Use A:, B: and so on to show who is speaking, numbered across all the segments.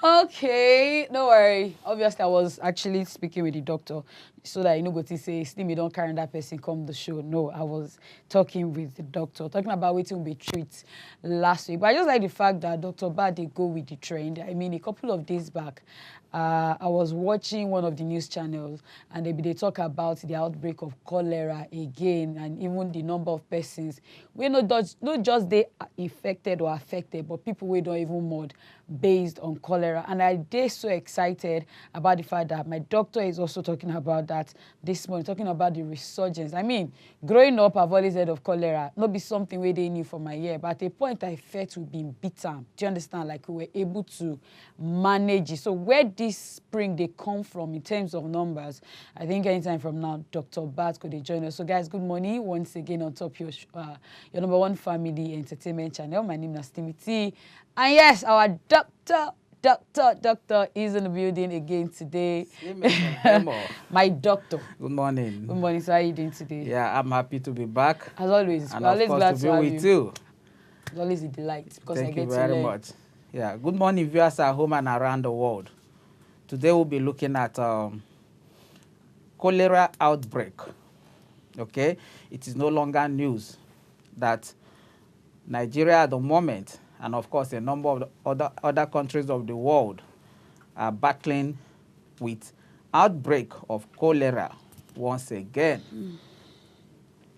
A: Okay, don't worry. Obviously, I was actually speaking with the doctor so that you know what he says. Still, me don't carry that person come the show. No, I was talking with the doctor, talking about waiting we treat last week. But I just like the fact that Dr. Barth, they go with the trend. I mean, a couple of days back, I was watching one of the news channels, and they talk about the outbreak of cholera again, and even the number of persons we not just they infected or affected, but people we don't even mod based on cholera. And I did so excited about the fact that my doctor is also talking about that this morning, talking about the resurgence. I mean, growing up, I've always heard of cholera, not be something where they knew for my year, but at a point I felt we've been beaten. Do you understand? Like we were able to manage it. So where this spring they come from in terms of numbers, I think anytime from now, Dr. Barth could join us. So guys, good morning once again on top your number one family entertainment channel. My name is Sanitary. And yes, our doctor is in the building again today. My doctor.
B: Good morning.
A: Good morning. So how are you doing today?
B: Yeah, I'm happy to be back.
A: As always.
B: And
A: always
B: of course
A: glad
B: to
A: to
B: be
A: have
B: with you.
A: It's always a delight because
B: Thank
A: I get
B: you
A: to
B: very
A: learn.
B: much. Yeah, good morning viewers at home and around the world. Today we'll be looking at cholera outbreak. Okay, it is no longer news that Nigeria at the moment, and of course a number of other countries of the world, are battling with outbreak of cholera once again.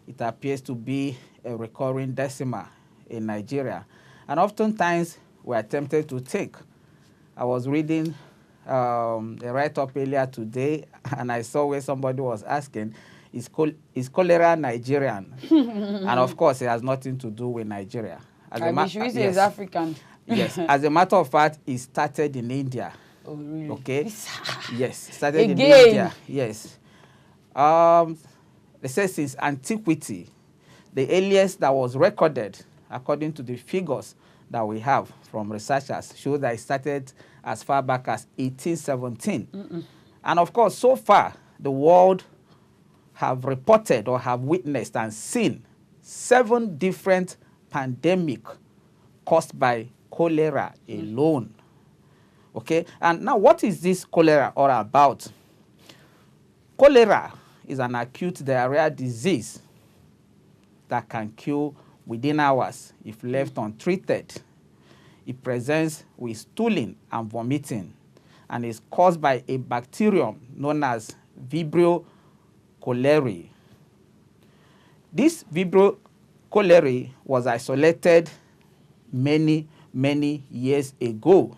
B: It appears to be a recurring decimal in Nigeria, and oftentimes we are tempted to think. I was reading a write-up earlier today, and I saw where somebody was asking, is cholera Nigerian? And of course, it has nothing to do with Nigeria.
A: Should we say it's African?
B: Yes. As a matter of fact, it started in India.
A: Oh, really?
B: Okay. Yes. Started
A: Again.
B: in India. Yes. They say since antiquity, the earliest that was recorded, according to the figures that we have from researchers, shows that it started as far back as 1817. And of course, so far, the world have reported or have witnessed and seen 7 different pandemics caused by cholera alone. Okay, and now what is this cholera all about? Cholera is an acute diarrhea disease that can kill within hours if left untreated. It presents with stooling and vomiting and is caused by a bacterium known as Vibrio cholerae. This Vibrio cholerae was isolated many years ago.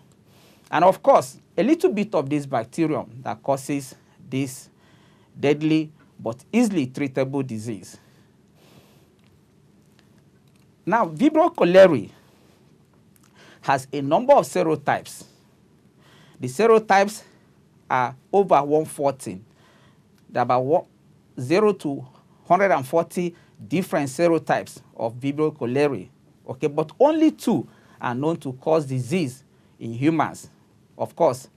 B: And of course, a little bit of this bacterium that causes this deadly but easily treatable disease. Now, Vibrio cholerae has a number of serotypes. The serotypes are over 140. There are about 0 to 140 different serotypes of Vibrio cholerae. Okay, but only 2 are known to cause disease in humans. Of course,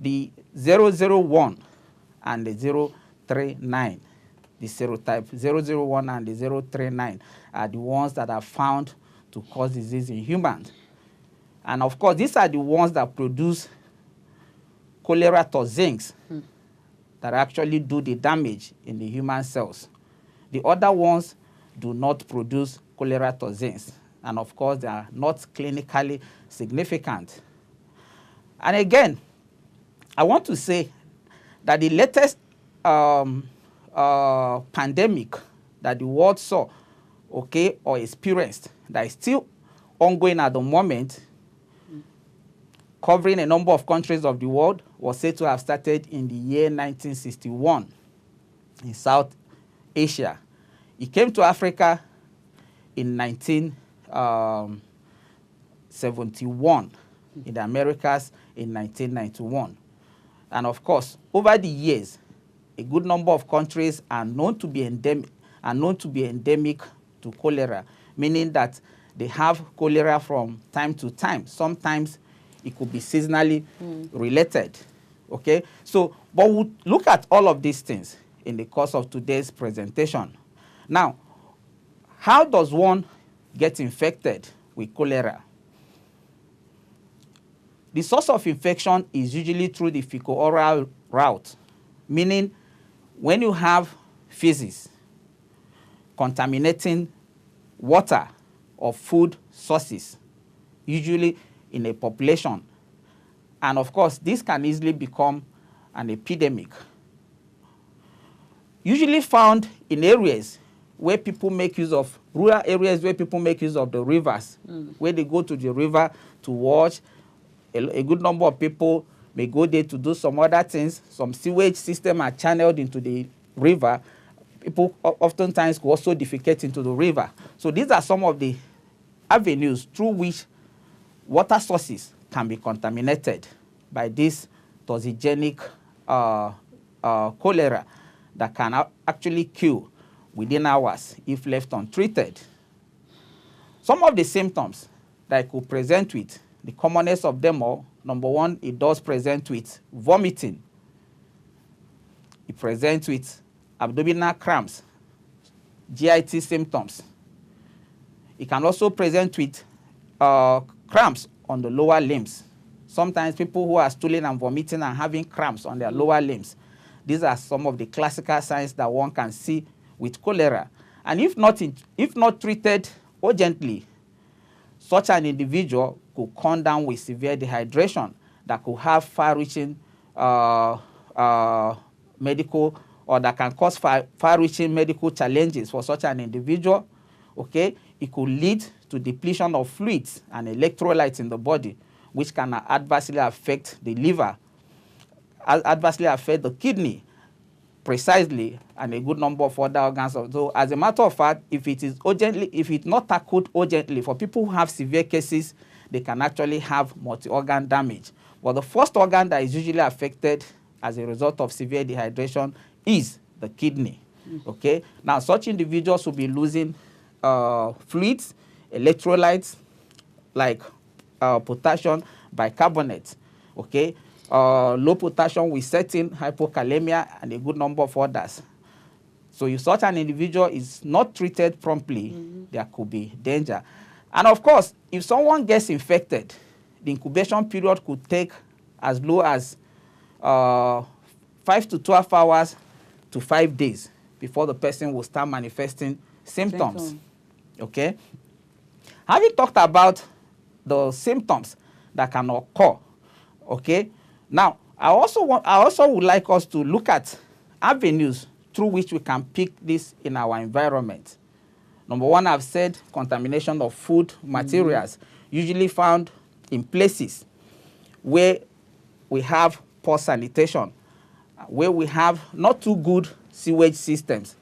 B: the 001 and the 039. The serotype 001 and the 039 are the ones that are found to cause disease in humans. And of course, these are the ones that produce cholera toxins that actually do the damage in the human cells. The other ones do not produce cholera toxins. And of course, they are not clinically significant. And again, I want to say that the latest pandemic that the world saw, okay, or experienced, that is still ongoing at the moment, covering a number of countries of the world, was said to have started in the year 1961 in South Asia. It came to Africa in 1971, in the Americas in 1991. And of course, over the years, a good number of countries are known to be endemic to cholera, meaning that they have cholera from time to time. Sometimes it could be seasonally related. Okay, so but we'll look at all of these things in the course of today's presentation. Now, how does one get infected with cholera? The source of infection is usually through the fecal-oral route, meaning when you have feces contaminating water or food sources, usually in a population. And of course, this can easily become an epidemic. Usually found in areas where people make use of, rural areas where people make use of the rivers, where they go to the river to wash. A good number of people may go there to do some other things. Some sewage system are channeled into the river. People oftentimes go also defecate into the river. So these are some of the avenues through which water sources can be contaminated by this toxigenic cholera that can actually kill within hours if left untreated. Some of the symptoms that it could present with, the commonest of them all, number one, it does present with vomiting. It presents with abdominal cramps, GIT symptoms. It can also present with cramps on the lower limbs. Sometimes people who are stooling and vomiting and having cramps on their lower limbs. These are some of the classical signs that one can see with cholera. And if not treated urgently, such an individual could come down with severe dehydration that could have far-reaching medical, or that can cause far-reaching medical challenges for such an individual. Okay, it could lead to depletion of fluids and electrolytes in the body, which can adversely affect the liver, adversely affect the kidney, precisely, and a good number of other organs. So, as a matter of fact, if it's not tackled urgently, for people who have severe cases, they can actually have multi-organ damage. But the first organ that is usually affected as a result of severe dehydration is the kidney. Okay. Now, such individuals will be losing fluids, electrolytes like potassium bicarbonate. Okay. Low potassium with certain hypokalemia and a good number of others. So if such an individual is not treated promptly, there could be danger. And of course, if someone gets infected, the incubation period could take as low as 5 to 12 hours to 5 days before the person will start manifesting symptoms. Okay? Having talked about the symptoms that can occur, okay? Now, I also would like us to look at avenues through which we can pick this in our environment. Number one, I've said contamination of food materials, usually found in places where we have poor sanitation, where we have not too good sewage systems.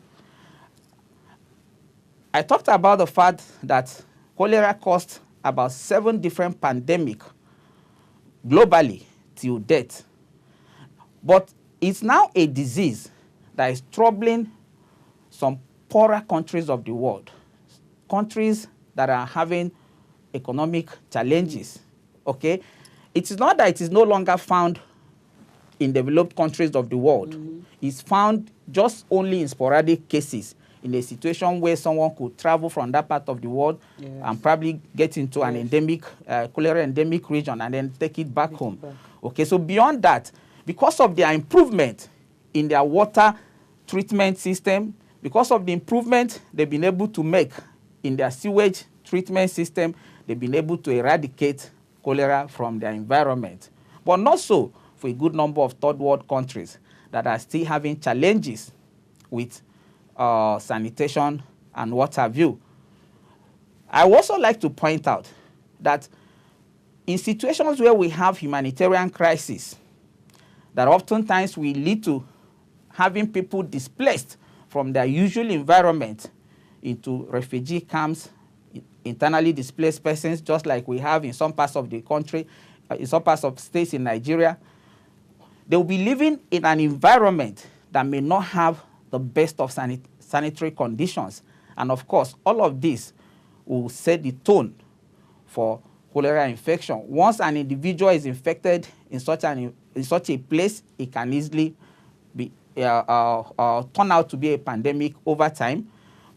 B: I talked about the fact that cholera caused about 7 different pandemics globally till death. But it's now a disease that is troubling some poorer countries of the world, countries that are having economic challenges. Okay? It is not that it is no longer found in developed countries of the world. It's found just only in sporadic cases, in a situation where someone could travel from that part of the world and probably get into an endemic, cholera endemic region and then take it back home. Okay, so beyond that, because of their improvement in their water treatment system, because of the improvement they've been able to make in their sewage treatment system, they've been able to eradicate cholera from their environment. But not so for a good number of third world countries that are still having challenges with sanitation and what have you. I would also like to point out that in situations where we have humanitarian crisis, that oftentimes will lead to having people displaced from their usual environment into refugee camps, internally displaced persons, just like we have in some parts of the country, in some parts of states in Nigeria. They will be living in an environment that may not have the best of sanitary conditions. And of course, all of this will set the tone for cholera infection. Once an individual is infected in such a place, it can easily be turn out to be a pandemic over time.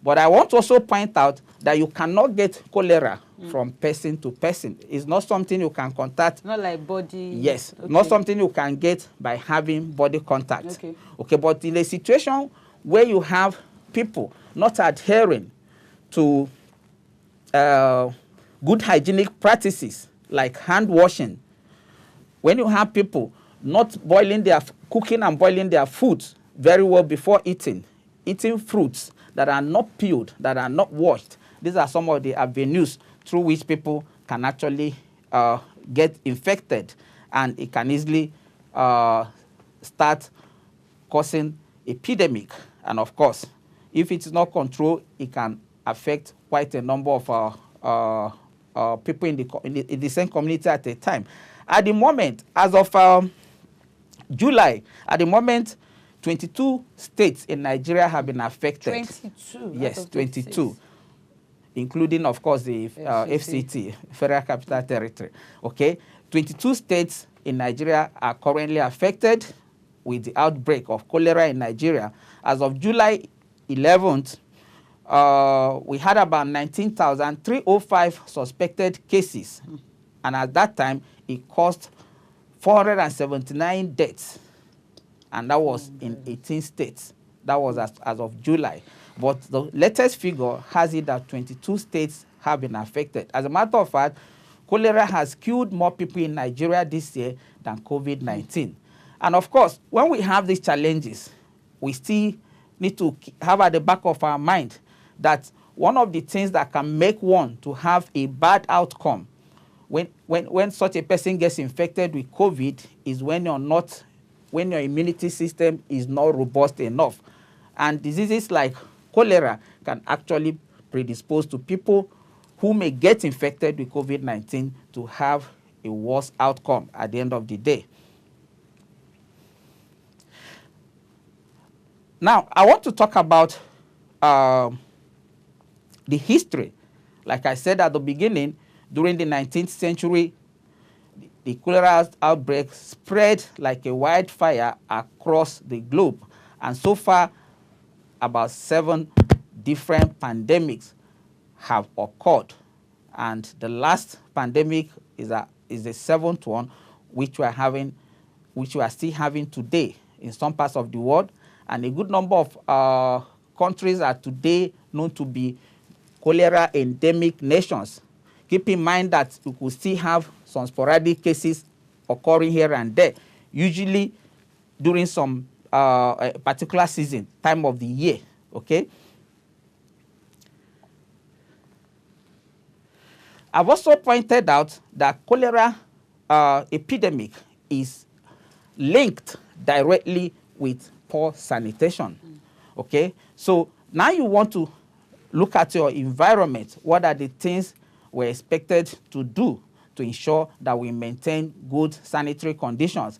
B: But I want to also point out that you cannot get cholera from person to person. It's not something you can contact.
A: Not like body.
B: Yes, not something you can get by having body contact. Okay, but in a situation where you have people not adhering to good hygienic practices like hand washing, when you have people not cooking and boiling their food very well before eating fruits that are not peeled, that are not washed, these are some of the avenues through which people can actually get infected, and it can easily start causing epidemic. And of course, if it's not controlled, it can affect quite a number of people in the same community at a time. At the moment, as of July, at the moment, 22 states in Nigeria have been affected.
A: 22?
B: Yes, 22. Including, of course, the FCT, Federal Capital Territory. Okay, 22 states in Nigeria are currently affected with the outbreak of cholera in Nigeria. As of July 11th, we had about 19,305 suspected cases. And at that time, it caused 479 deaths. And that was in 18 states. That was as of July. But the latest figure has it that 22 states have been affected. As a matter of fact, cholera has killed more people in Nigeria this year than COVID-19. And of course, when we have these challenges, we still need to have at the back of our mind that one of the things that can make one to have a bad outcome when such a person gets infected with COVID is when your immunity system is not robust enough. And diseases like cholera can actually predispose to people who may get infected with COVID-19 to have a worse outcome at the end of the day. Now, I want to talk about the history. Like I said at the beginning, during the 19th century, the cholera outbreak spread like a wildfire across the globe. And so far, about 7 different pandemics have occurred. And the last pandemic is the 7th one, which we are still having today in some parts of the world. And a good number of countries are today known to be cholera endemic nations. Keep in mind that we could still have some sporadic cases occurring here and there, usually during some particular season, time of the year, okay? I've also pointed out that cholera epidemic is linked directly with poor sanitation, okay? So now you want to look at your environment. What are the things we're expected to do to ensure that we maintain good sanitary conditions?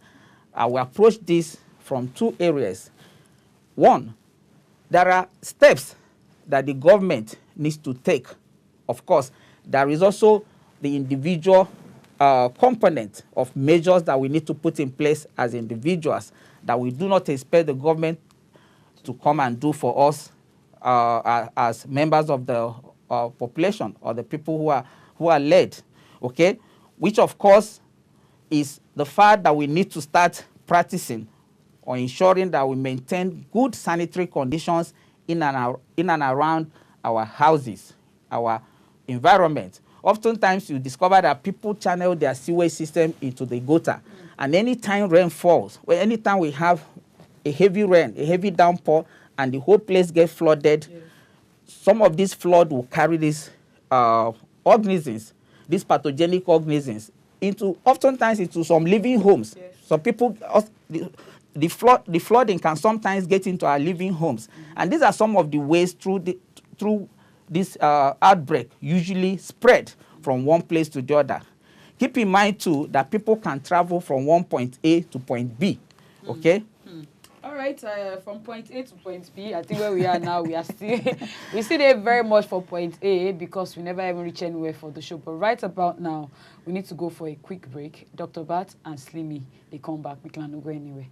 B: I will approach this from 2 areas. One, there are steps that the government needs to take. Of course, there is also the individual component of measures that we need to put in place as individuals that we do not expect the government to come and do for us as members of the population or the people who are led, okay? Which of course is the fact that we need to start practicing or ensuring that we maintain good sanitary conditions in and around our houses, our environment. Oftentimes you discover that people channel their sewage system into the gutter. And anytime rain falls, or anytime we have a heavy rain, a heavy downpour, and the whole place gets flooded, some of this flood will carry these organisms, these pathogenic organisms, oftentimes into some living homes. Some people, the flooding can sometimes get into our living homes. And these are some of the ways through this outbreak usually spread from one place to the other. Keep in mind too that people can travel from one point A to point B, okay?
A: All right, from point A to point B, I think where we are now, we still there very much for point A because we never even reach anywhere for the show. But right about now, we need to go for a quick break. Dr. Barth and Slimmy, they come back. We cannot go anywhere.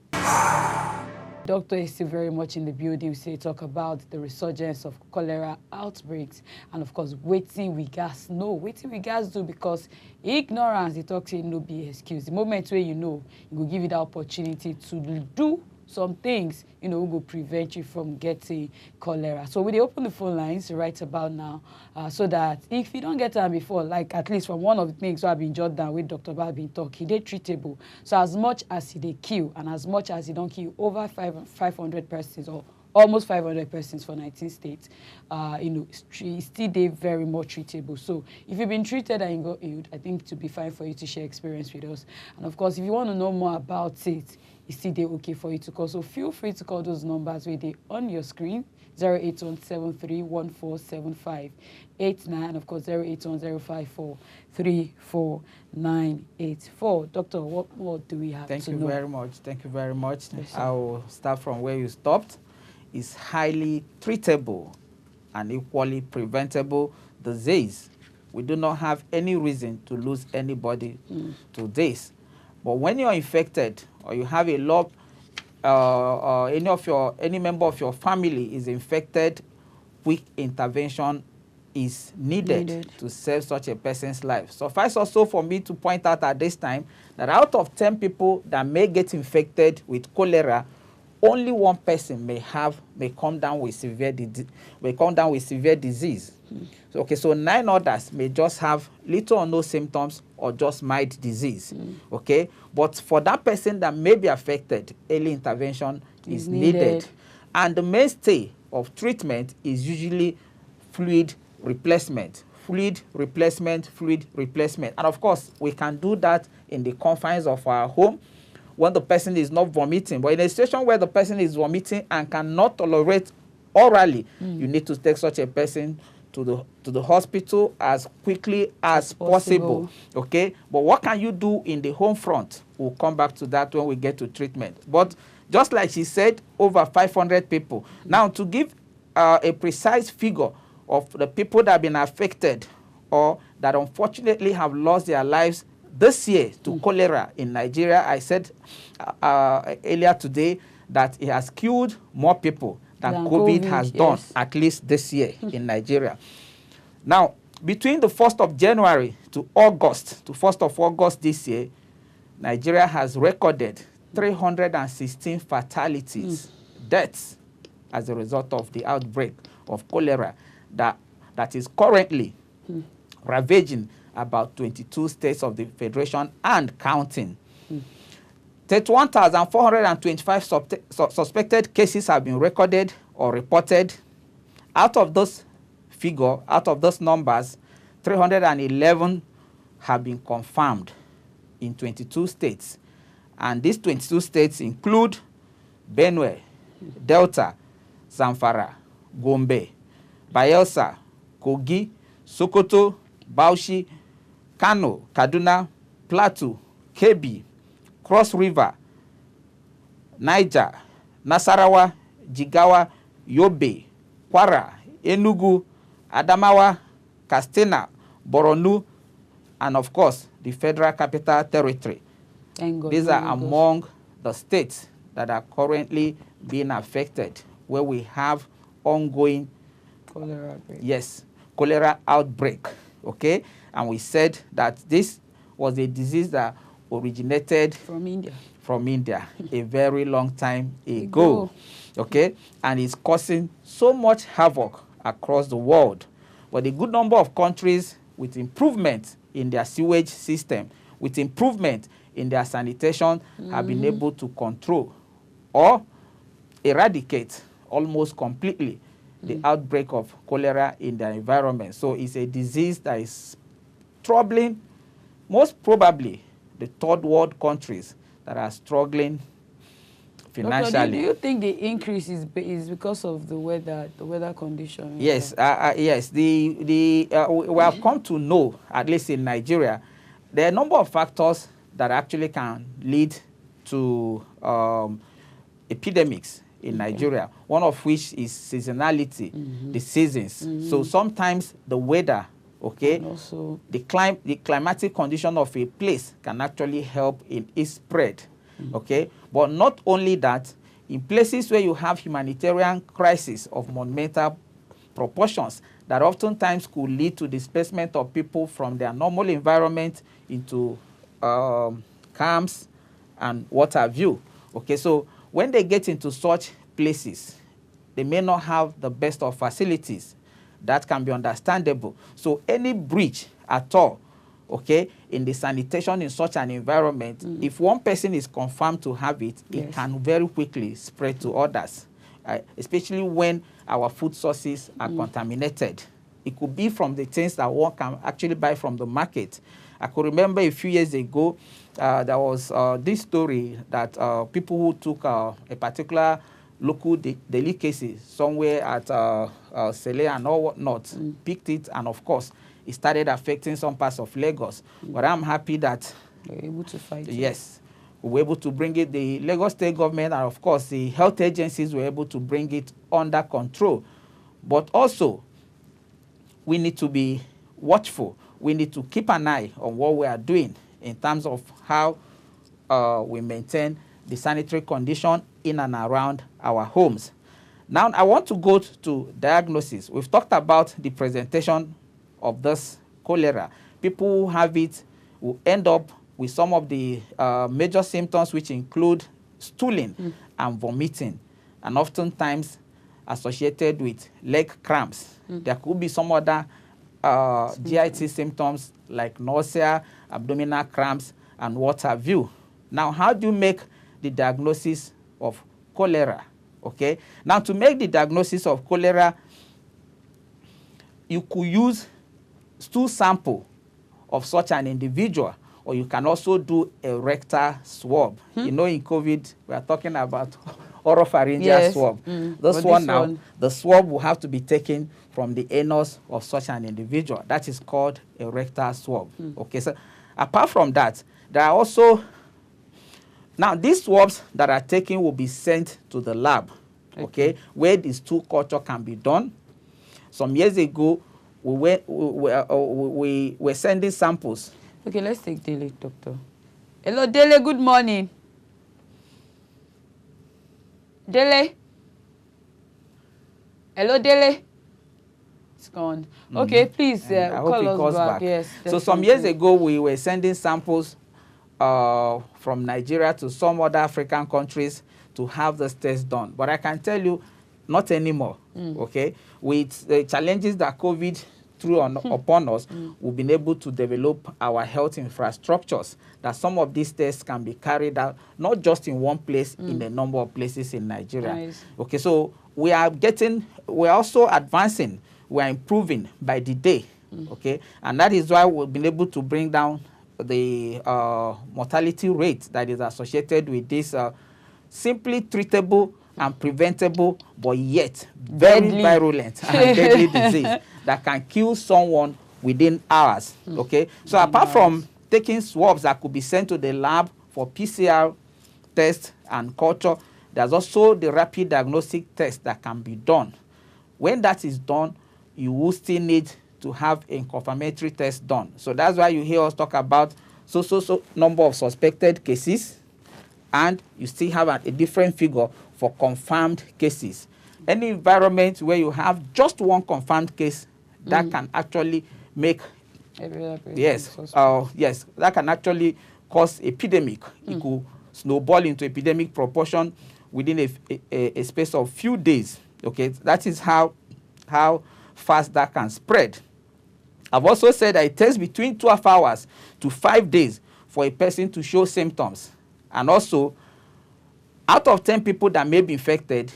A: Doctor is still very much in the building. We say talk about the resurgence of cholera outbreaks and of course waiting we gas know waiting we gas do, because ignorance, the talk say no be excuse. The moment where you know, you go give you the opportunity to do some things, you know, will prevent you from getting cholera. So we open the phone lines right about now, so that if you don't get them before, like at least from one of the things I've been jotted down with Dr. Barth been talk, he did treatable. So as much as he did kill and as much as he don't kill over 500 persons or almost 500 persons for 19 states, you know, still they very much treatable. So if you've been treated and you got healed, I think it would be fine for you to share experience with us. And of course, if you want to know more about it, it's still they okay for you to call. So feel free to call those numbers where they on your screen, 08173147589, and of course 08105434984. Doctor, what more do we have to know?
B: Thank you very much. Thank you very much. Yes, I will start from where you stopped. It's highly treatable and equally preventable disease. We do not have any reason to lose anybody to this. But when you're infected or you have a lot, any member of your family is infected, quick intervention is needed to save such a person's life. Suffice also for me to point out at this time that out of 10 people that may get infected with cholera, only one person may come down with severe disease. So 9 others may just have little or no symptoms or just mild disease. Okay, but for that person that may be affected, early intervention is needed. And the mainstay of treatment is usually fluid replacement. And of course, we can do that in the confines of our home when the person is not vomiting. But in a situation where the person is vomiting and cannot tolerate orally, you need to take such a person to the hospital as quickly as possible. Okay, but what can you do in the home front? We'll come back to that when we get to treatment. But just like she said, over 500 people. Now, to give a precise figure of the people that have been affected or that unfortunately have lost their lives this year to cholera in Nigeria, I said earlier today that it has killed more people than COVID has done, at least this year in Nigeria. Now, between the 1st of January to 1st of August this year, Nigeria has recorded 316 fatalities, deaths, as a result of the outbreak of cholera that is currently ravaging about 22 states of the Federation and counting. 31,425 suspected cases have been recorded or reported. Out of those numbers, 311 have been confirmed in 22 states. And these 22 states include Benue, Delta, Zamfara, Gombe, Bayelsa, Kogi, Sokoto, Bauchi, Kano, Kaduna, Plateau, Kebbi, Cross River, Niger, Nasarawa, Jigawa, Yobe, Kwara, Enugu, Adamawa, Katsina, Borno, and of course, the Federal Capital Territory. These are among the states that are currently being affected, where we have ongoing
A: cholera outbreak.
B: Yes, cholera outbreak. Okay, and we said that this was a disease that originated
A: from India
B: a very long time ago. Okay, and it's causing so much havoc across the world. But a good number of countries with improvement in their sewage system, with improvement in their sanitation, have been able to control or eradicate almost completely the outbreak of cholera in their environment. So it's a disease that is troubling most probably the third world countries that are struggling financially.
A: Doctor, do you think the increase is because of the weather condition?
B: Yes, yes. We have come to know, at least in Nigeria, there are a number of factors that actually can lead to epidemics in Nigeria, one of which is seasonality, the seasons. So sometimes the weather, okay, and also the climatic condition of a place can actually help in its spread, okay. But not only that, in places where you have humanitarian crisis of monumental proportions that oftentimes could lead to displacement of people from their normal environment into camps and what have you. Okay, so when they get into such places, they may not have the best of facilities. That can be understandable. So any breach at all, okay, in the sanitation in such an environment, if one person is confirmed to have it, it can very quickly spread to others, especially when our food sources are contaminated. It could be from the things that one can actually buy from the market. I could remember a few years ago, there was this story that people who took a particular local delicacy somewhere at Sele and all whatnot, picked it, and of course, it started affecting some parts of Lagos. But I'm happy that
A: they were able to fight it.
B: Yes, we were able to bring it. The Lagos State government and of course the health agencies were able to bring it under control. But also, we need to be watchful. We need to keep an eye on what we are doing in terms of how we maintain the sanitary condition in and around our homes. Now, I want to go to diagnosis. We've talked about the presentation of this cholera. People who have it will end up with some of the major symptoms, which include stooling and vomiting, and oftentimes associated with leg cramps. There could be some other GIT symptoms like nausea, abdominal cramps, and what have you. Now, how do you make the diagnosis of cholera? Okay. Now, to make the diagnosis of cholera, you could use stool sample of such an individual, or you can also do a rectal swab. You know, in COVID, we are talking about oropharyngeal swab. This one now, the swab will have to be taken from the anus of such an individual. That is called a rectal swab. Okay, so apart from that, there are also, now these swabs that are taken will be sent to the lab, okay, where the stool culture can be done. Some years ago, we were sending samples.
A: Okay, let's take Dele, doctor. Hello, Dele, good morning. Dele? Hello, Dele? It's gone. Okay, please call us back. Yes,
B: so some years ago, we were sending samples from Nigeria to some other African countries to have this test done. But I can tell you, not anymore, okay? With the challenges that COVID threw upon us, we've been able to develop our health infrastructures, that some of these tests can be carried out, not just in one place, in a number of places in Nigeria. Nice. Okay, so we're also advancing, we're improving by the day, okay? And that is why we've been able to bring down the mortality rate that is associated with this simply treatable and preventable, but yet very virulent and deadly disease that can kill someone within hours. Okay, so apart from taking swabs that could be sent to the lab for PCR test and culture, there's also the rapid diagnostic test that can be done. When that is done, you will still need to have a confirmatory test done. So that's why you hear us talk about so number of suspected cases, and you still have a different figure for confirmed cases. Any environment where you have just one confirmed case, that can actually make, yes, that can actually cause epidemic. It could snowball into epidemic proportion within a space of few days. Okay, that is how fast that can spread. I've also said that it takes between 12 hours to 5 days for a person to show symptoms. And also, out of 10 people that may be infected,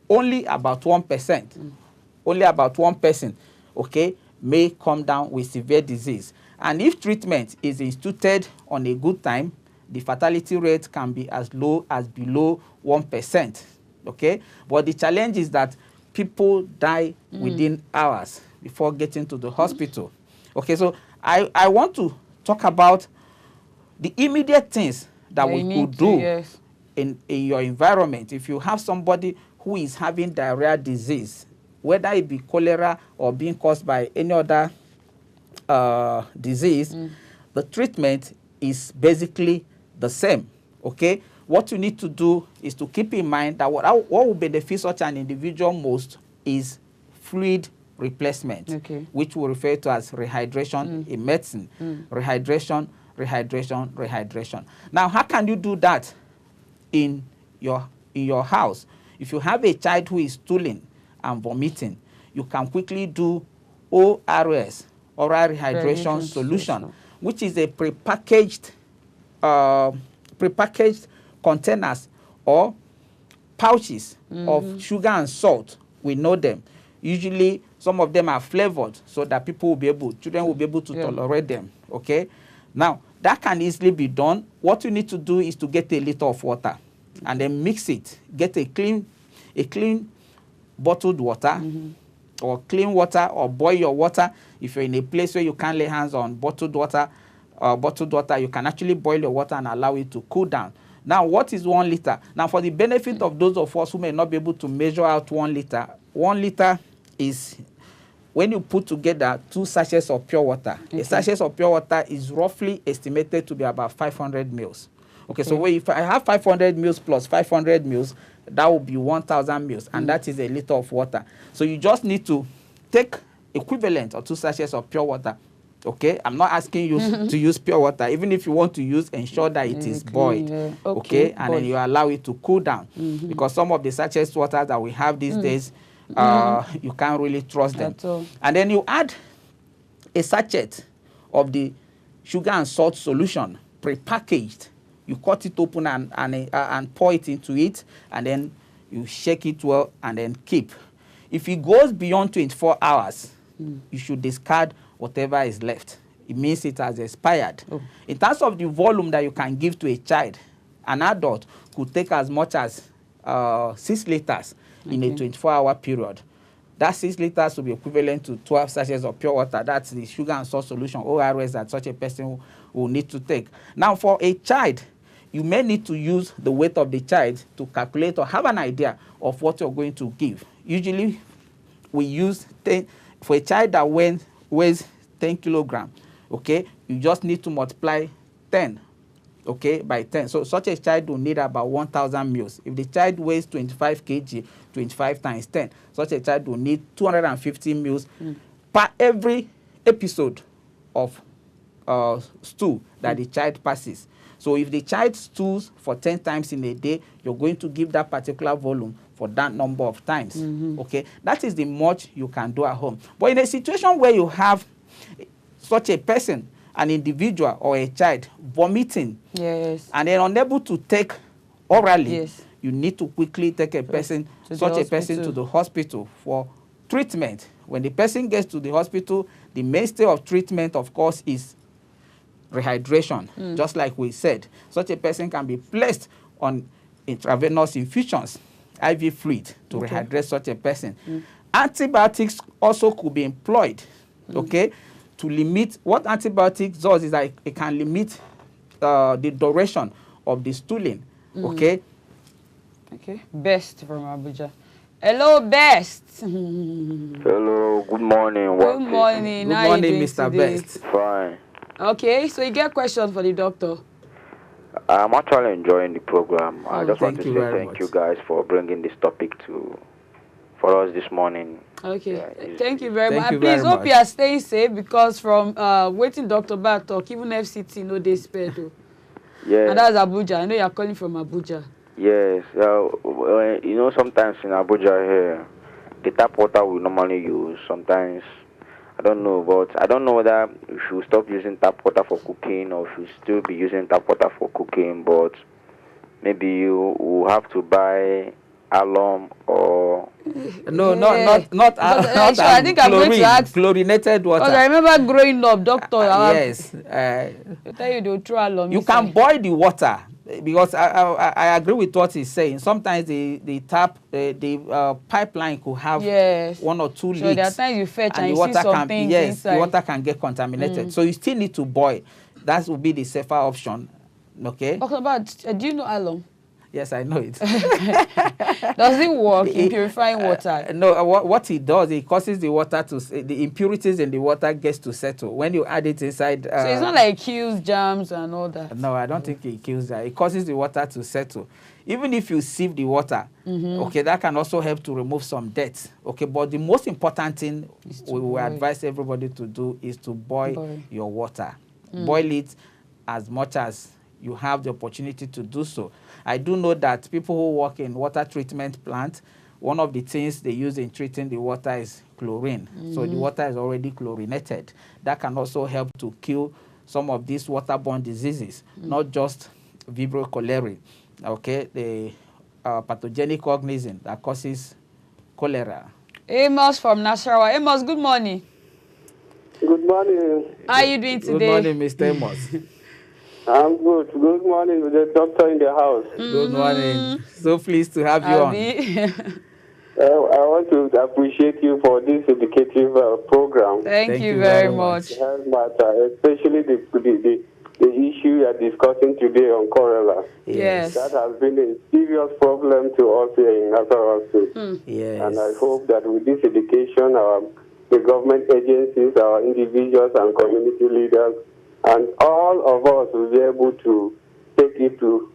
B: only about 1%, okay, may come down with severe disease. And if treatment is instituted on a good time, the fatality rate can be as low as below 1%, okay? But the challenge is that people die within hours before getting to the hospital. Okay, so I want to talk about the immediate things that we could do in your environment. If you have somebody who is having diarrhea disease, whether it be cholera or being caused by any other disease, the treatment is basically the same, okay? what you need to do is to keep in mind that what will benefit such an individual most is fluid replacement, which we refer to as rehydration in medicine. Rehydration, rehydration, rehydration. Now, how can you do that in your house? If you have a child who is stooling and vomiting, you can quickly do ORS, oral rehydration solution, which is a prepackaged containers or pouches of sugar and salt. We know them. Usually, some of them are flavored so that children will be able to tolerate them. Okay. Now, that can easily be done. What you need to do is to get a liter of water and then mix it. Get a clean bottled water or clean water, or boil your water. If you're in a place where you can't lay hands on bottled water, you can actually boil your water and allow it to cool down. Now, what is 1 liter? Now, for the benefit of those of us who may not be able to measure out 1 liter, 1 liter is when you put together 2 sachets of pure water. A sachet of pure water is roughly estimated to be about 500 mils. Okay, so if I have 500 mils plus 500 mils, that will be 1,000 mils, and that is a liter of water. So you just need to take equivalent of 2 sachets of pure water. Okay, I'm not asking you to use pure water. Even if you want to use, ensure that it is boiled. Okay, and then you allow it to cool down, because some of the sachets water that we have these days, you can't really trust them. And then you add a sachet of the sugar and salt solution, prepackaged. You cut it open and pour it into it, and then you shake it well and then keep. If it goes beyond 24 hours, you should discard whatever is left. It means it has expired. In terms of the volume that you can give to a child, an adult could take as much as 6 liters in a 24-hour period. That 6 liters will be equivalent to 12 sachets of pure water. That's the sugar and salt solution, ORS, that such a person will need to take. Now, for a child, you may need to use the weight of the child to calculate or have an idea of what you're going to give. Usually, we use 10, for a child that weighs 10 kilograms, okay, you just need to multiply 10, okay, by 10. So such a child will need about 1,000 mils. If the child weighs 25 kg, 25 times 10, such a child will need 250 mils per every episode of stool that the child passes. So if the child stools for 10 times in a day, you're going to give that particular volume for that number of times. Okay, that is the much you can do at home. But in a situation where you have such a person, an individual or a child vomiting, and then unable to take orally, you need to quickly take a person, such a person, to the hospital for treatment. When the person gets to the hospital, the mainstay of treatment, of course, is rehydration. Just like we said, such a person can be placed on intravenous infusions, IV fluid, to rehydrate such a person. Antibiotics also could be employed, okay, to limit. What antibiotics does is that it can limit the duration of the stooling, okay?
A: Okay, Best from Abuja. Hello, Best.
C: Hello, good morning.
A: Good morning.
B: Good morning, Mr.
A: Today?
B: Best.
C: Fine.
A: Okay, so you get questions for the doctor.
C: I'm actually enjoying the program. I just want to
B: Thank you
C: say
B: very
C: thank
B: much.
C: you guys for bringing this topic for us this morning.
A: Okay,
C: Yeah,
A: thank you very
B: Thank
A: much.
B: you
A: Please
B: very
A: hope
B: much.
A: you are staying safe, because from waiting Dr. Barth talk, even FCT no dey spared.
C: Yeah.
A: And that's Abuja. I know you are calling from Abuja.
C: Yes. You know, sometimes in Abuja here, the tap water we normally use, sometimes, I don't know, but I don't know whether we should stop using tap water for cooking or if we still be using tap water for cooking, but maybe you will have to buy alum or...
B: No,
A: Yeah.
B: not
A: Sure, I think I'm going to ask.
B: chlorinated water.
A: Because I remember growing up, doctor.
B: Yes.
A: They tell you they'll throw alum.
B: You can boil the water, because I agree with what he's saying. Sometimes the pipeline could have 1 or 2 leaks.
A: So there are times you fetch and
B: the
A: you
B: water
A: see some
B: can,
A: things
B: yes,
A: inside.
B: the water can get contaminated. So you still need to boil. That will be the safer option. Okay.
A: Talking about, do you know alum?
B: Yes, I know it.
A: Does it work in purifying water?
B: No, what it does, it causes the water to, the impurities in the water gets to settle. When you add it inside...
A: So it's not like it kills germs and all that?
B: No, I don't think it kills that. It causes the water to settle. Even if you sieve the water, okay, that can also help to remove some dirt. Okay, but the most important thing we will advise everybody to do is to boil your water. Boil it as much as you have the opportunity to do so. I do know that people who work in water treatment plant, one of the things they use in treating the water is chlorine. So the water is already chlorinated. That can also help to kill some of these waterborne diseases, not just Vibrio cholerae, okay, the pathogenic organism that causes cholera.
A: Amos from Nasarawa. Amos, good morning.
D: Good morning.
A: How are you doing today?
B: Good morning, Mr. Amos.
D: I'm good. Good morning with the doctor in the house.
B: Good morning. So pleased to have you on.
D: I want to appreciate you for this educative program.
A: Thank you very much.
D: Health Matta, especially the issue you are discussing today on cholera.
A: Yes.
D: That has been a serious problem to us here in Nasarawa State.
B: Yes.
D: And I hope that with this education, the government agencies, our individuals and community leaders, and all of us will be able to take it to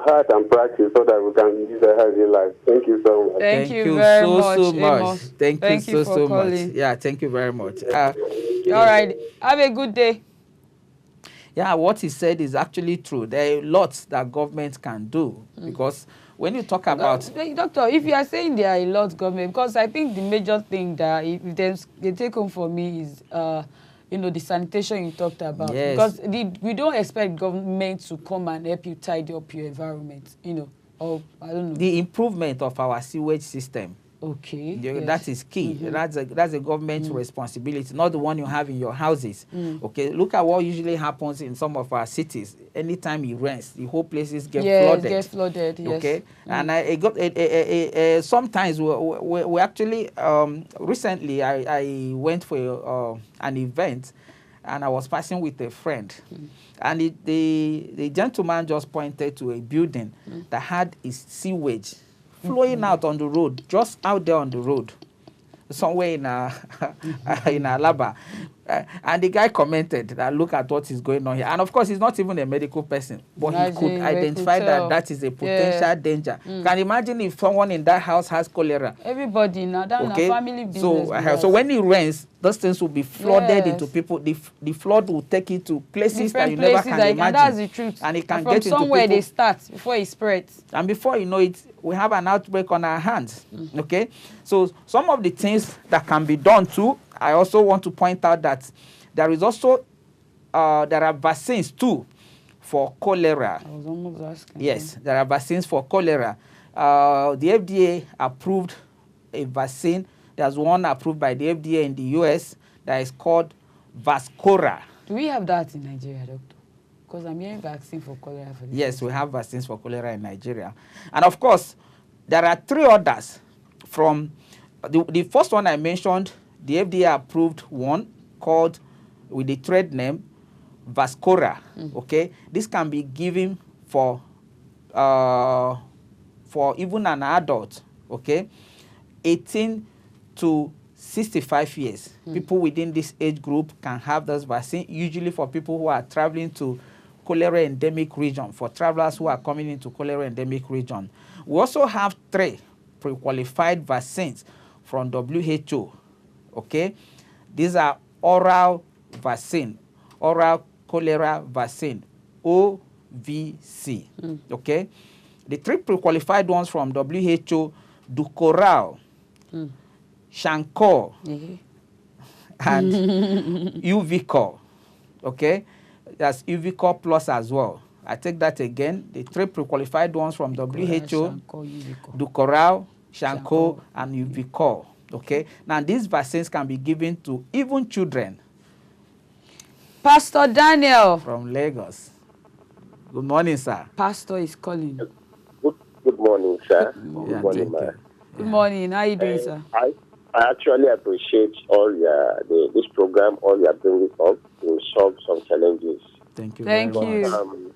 D: heart and practice so that we can live a healthy life. Thank you so much.
A: Thank you very much,
B: so much.
A: Amos.
B: Thank you so much.
A: calling.
B: Yeah, thank you very much.
A: All right. Have a good day.
B: Yeah, what he said is actually true. There are lots that government can do because when you talk about...
A: Doctor, if you are saying there are a lot government, because I think the major thing that if they take home for me is, the sanitation you talked about.
B: Yes.
A: Because we don't expect government to come and help you tidy up your environment, or I don't know.
B: The improvement of our sewage system.
A: Okay.
B: That is key. That's a government responsibility, not the one you have in your houses. Okay, look at what usually happens in some of our cities. Anytime it rains, the whole places get flooded.
A: Get flooded. Yes.
B: Okay, and sometimes we actually recently I went for an event, and I was passing with a friend, and the gentleman just pointed to a building that had its sewage flowing out on the road, just out there on the road, somewhere in Alaba. And the guy commented that look at what is going on here. And of course, he's not even a medical person, but he could identify that is a potential danger. Can you imagine if someone in that house has cholera?
A: Everybody now, that's a family business.
B: So when it rains, those things will be flooded into people. The flood will take it to places that you never can imagine.
A: And that's the truth.
B: And it can
A: from
B: get into
A: somewhere
B: people.
A: They start before it spreads.
B: And before you know it, we have an outbreak on our hands. Okay? So some of the things that can be done too, I also want to point out that there is also there are vaccines too for cholera.
A: I was almost asking.
B: Yes, there are vaccines for cholera. The FDA approved a vaccine. There's one approved by the FDA in the US that is called Vascora.
A: Do we have that in Nigeria, doctor? Because I'm hearing vaccine for cholera.
B: Yes, we have vaccines for cholera in Nigeria. And of course, there are 3 others from the first one I mentioned. The FDA approved one called, with the trade name, Vascora. Okay, this can be given for even an adult. Okay, 18 to 65 years. People within this age group can have this vaccine. Usually for people who are traveling to cholera endemic region, for travelers who are coming into cholera endemic region. We also have 3 pre-qualified vaccines from WHO. Okay, these are oral vaccine, oral cholera vaccine, OVC. Okay, the 3 pre-qualified ones from WHO, Dukoral, Shankor, and Uvicor. Okay, that's Uvicor Plus as well. I take that again. The 3 pre-qualified ones from WHO, Dukoral, Shankor, and Uvicor. Okay, now these vaccines can be given to even children.
A: Pastor Daniel
B: From Lagos. Good morning, sir.
A: Pastor is calling.
D: Good morning, sir.
B: Yeah,
D: Good morning, man.
A: Good morning. How are you doing, sir?
D: I actually appreciate all this program, all you are bringing up to solve some challenges.
B: Thank you.
A: Thank
B: very
A: you.
B: much.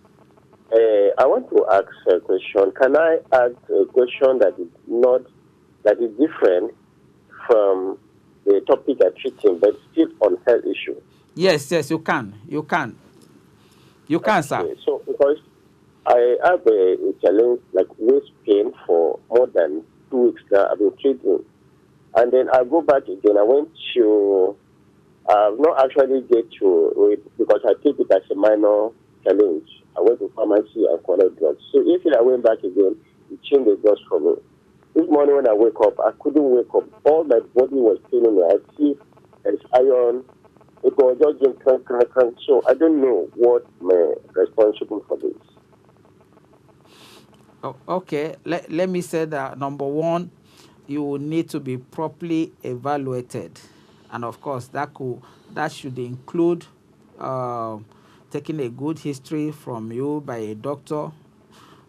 E: I want to ask a question. Can I ask a question that is different from the topic I'm treating, but still on health issue?
B: Yes, you can. You can, sir.
E: Okay, so because I have a challenge like waist pain for more than 2 weeks now. I've been treating, and then I go back again. I went to not actually get to it because I take it as a minor challenge. I went to pharmacy and collect drugs. So if I went back again, it changed the drugs for me. This morning when I wake up, I couldn't wake up. All my body was paining me. I see there's iron. It was just doing crank. So I don't know what may responsible for this.
B: Oh, okay, let me say that number one, you will need to be properly evaluated, and of course that should include taking a good history from you by a doctor.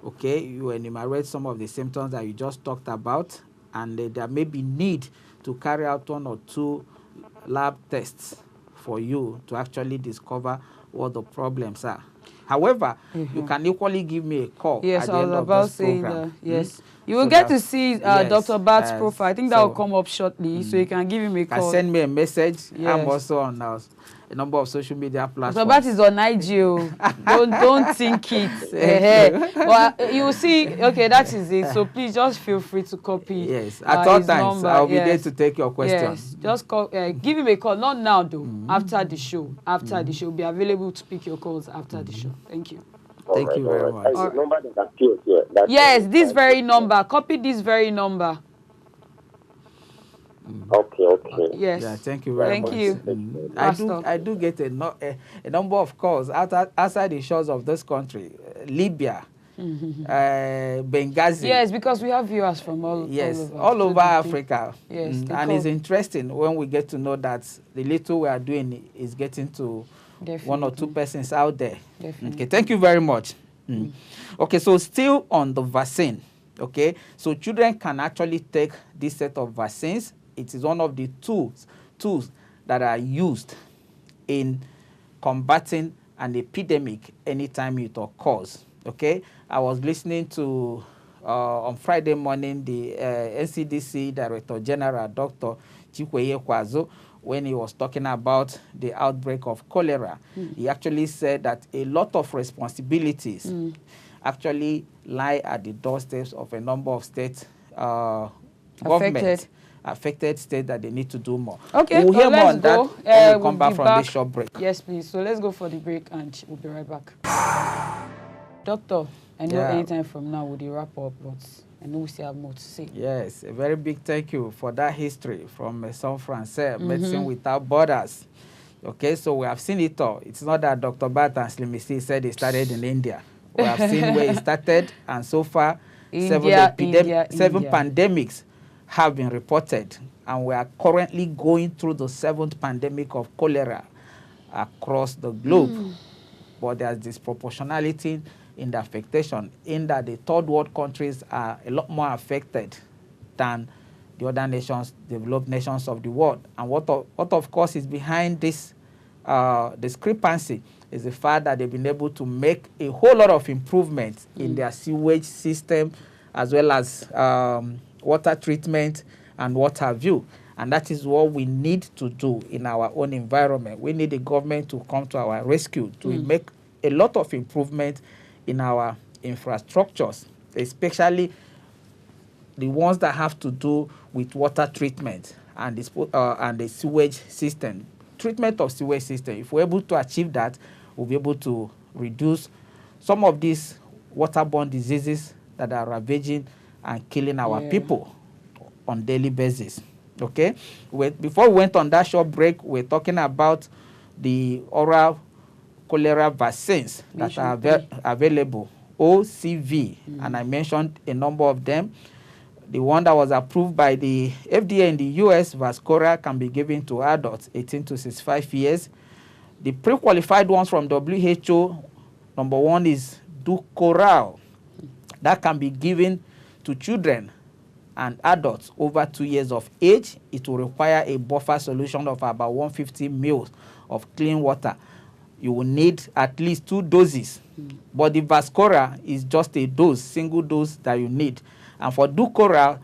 B: Okay, you enumerate some of the symptoms that you just talked about, and there may be need to carry out 1 or 2 lab tests for you to actually discover what the problems are. However, you can equally give me a call at the end of this program.
A: Yes. You will get to see Dr. Barth's profile. I think that will come up shortly, so you can give him a call.
B: Can send me a message. Yes. I'm also on a number of social media platforms.
A: Dr. Barth is on IG. don't think it. Well, you will see. Okay, that is it. So please just feel free to copy.
B: Yes, at all times I'll be there to take your questions.
A: Yes, just call. Give him a call. Not now though. After the show. After the show, be available to pick your calls after the show. Thank you.
B: Thank you very much.
E: The number that appears here.
A: Yes, this very number. Copy this very number.
E: Okay.
A: Yes.
B: Yeah, thank you very much.
A: Thank you.
B: I do get a number of calls outside the shores of this country, Libya, Benghazi.
A: Yes, because we have viewers from all
B: over Africa.
A: Yes,
B: and it's interesting when we get to know that the little we are doing is getting to 1 or 2 persons out there.
A: Definitely.
B: Okay, thank you very much. Okay, so still on the vaccine. Okay, so children can actually take this set of vaccines. It is one of the tools that are used in combating an epidemic anytime it occurs. Okay, I was listening to on Friday morning the NCDC Director General Dr. Chikweye Kwazo, when he was talking about the outbreak of cholera. He actually said that a lot of responsibilities actually lie at the doorsteps of a number of state governments. Affected states that they need to do more.
A: Okay,
B: we'll hear more on that when we come back from this short break.
A: Yes, please. So let's go for the break and we'll be right back. Doctor, I know anytime from now we'll wrap up, but I know we still have more to say.
B: Yes, a very big thank you for that history from San Francisco, Medicine Without Borders. Okay, so we have seen it all. It's not that Dr. Barth and Slimisi said he started in India. We have seen where he started, and so far, 7 pandemics have been reported, and we are currently going through the 7th pandemic of cholera across the globe. But there's disproportionality in the affectation, in that the third world countries are a lot more affected than the other nations, developed nations of the world. And what of course is behind this discrepancy is the fact that they've been able to make a whole lot of improvements in their sewage system, as well as water treatment and what have you. And that is what we need to do in our own environment. We need the government to come to our rescue to make a lot of improvement in our infrastructures, especially the ones that have to do with water treatment and the sewage system. Treatment of sewage system, if we're able to achieve that, we'll be able to reduce some of these waterborne diseases that are ravaging and killing our people on a daily basis. Okay? Before we went on that short break, we're talking about the oral cholera vaccines that are available, OCV, and I mentioned a number of them. The one that was approved by the FDA in the US, Vascora, can be given to adults 18 to 65 years. The pre-qualified ones from WHO, number 1 is Dukoral. That can be given to children and adults over 2 years of age. It will require a buffer solution of about 150 ml of clean water you will need at least 2 doses. But the Vascora is just a dose, single dose that you need. And for Dukoral,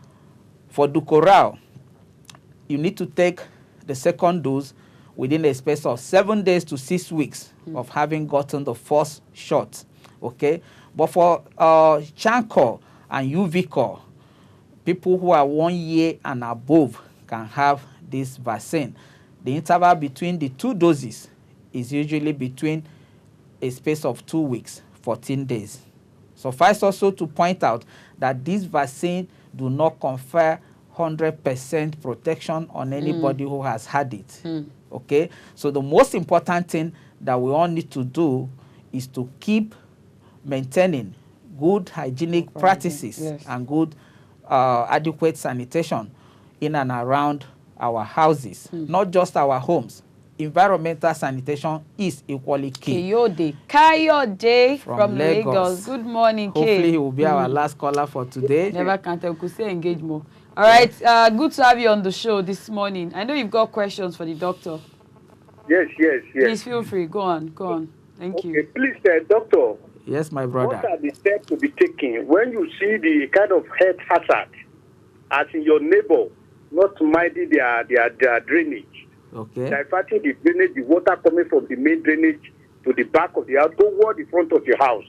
B: you need to take the second dose within a space of 7 days to 6 weeks of having gotten the first shot. Okay? But for Chancor and Uvicor, people who are 1 year and above can have this vaccine. The interval between the 2 doses is usually between a space of 2 weeks, 14 days. Suffice also to point out that this vaccine do not confer 100% protection on anybody who has had it. Okay? So the most important thing that we all need to do is to keep maintaining good hygienic practices and good adequate sanitation in and around our houses, not just our homes. Environmental sanitation is equally key.
A: Kayode from Lagos. Good morning, Kay.
B: Hopefully he will be our last caller for today.
A: Never can tell. Could say engage more. All right, good to have you on the show this morning. I know you've got questions for the doctor.
F: Yes.
A: Please feel free. Go on. Thank you.
F: Please, doctor.
B: Yes, my brother.
F: What are the steps to be taken when you see the kind of health hazard as in your neighbor not minding their drainage?
B: Okay.
F: Diverting the drainage, the water coming from the main drainage to the back of the house, toward the front of your house.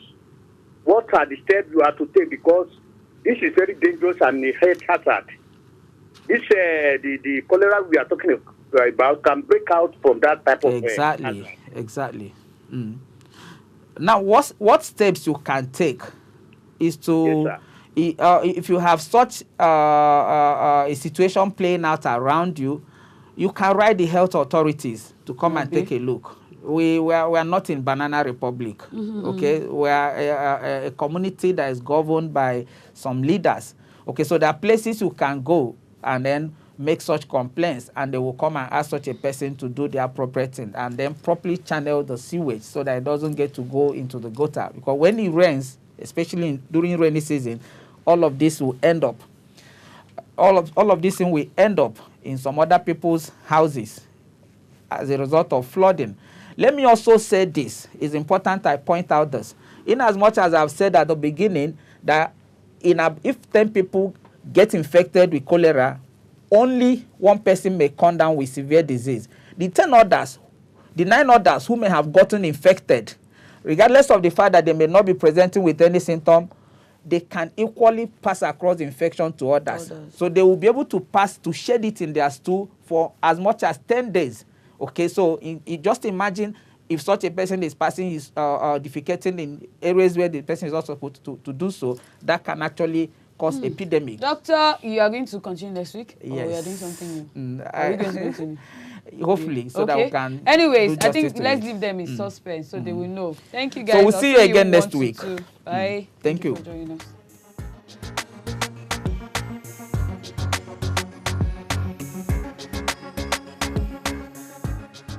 F: What are the steps you have to take? Because this is very dangerous and a health hazard. This the cholera we are talking about can break out from that type of
B: Exactly. Now, what steps you can take is to, if you have such a situation playing out around you, you can write the health authorities to come and take a look. We are not in Banana Republic, okay? We are a community that is governed by some leaders, okay? So there are places you can go and then make such complaints, and they will come and ask such a person to do the appropriate thing and then properly channel the sewage so that it doesn't get to go into the gutter. Because when it rains, especially during rainy season, all of this will end up. All of this thing will end up in some other people's houses as a result of flooding. Let me also say this. It's important I point out this. In as much as I've said at the beginning that if 10 people get infected with cholera, only 1 person may come down with severe disease. The 9 others who may have gotten infected, regardless of the fact that they may not be presenting with any symptom, they can equally pass across the infection to others. So they will be able to shed it in their stool for as much as 10 days. Okay, so just imagine if such a person is defecating in areas where the person is also supposed to do so, that can actually cause epidemic.
A: Doctor, you are going to continue next week?
B: Yes.
A: Or we are doing something new? Are we going to continue?
B: Hopefully, so that we can.
A: Anyways, I think let's leave them in suspense so they will know. Thank you guys.
B: So we'll see you again next week.
A: Bye.
B: Thank you
A: For joining us.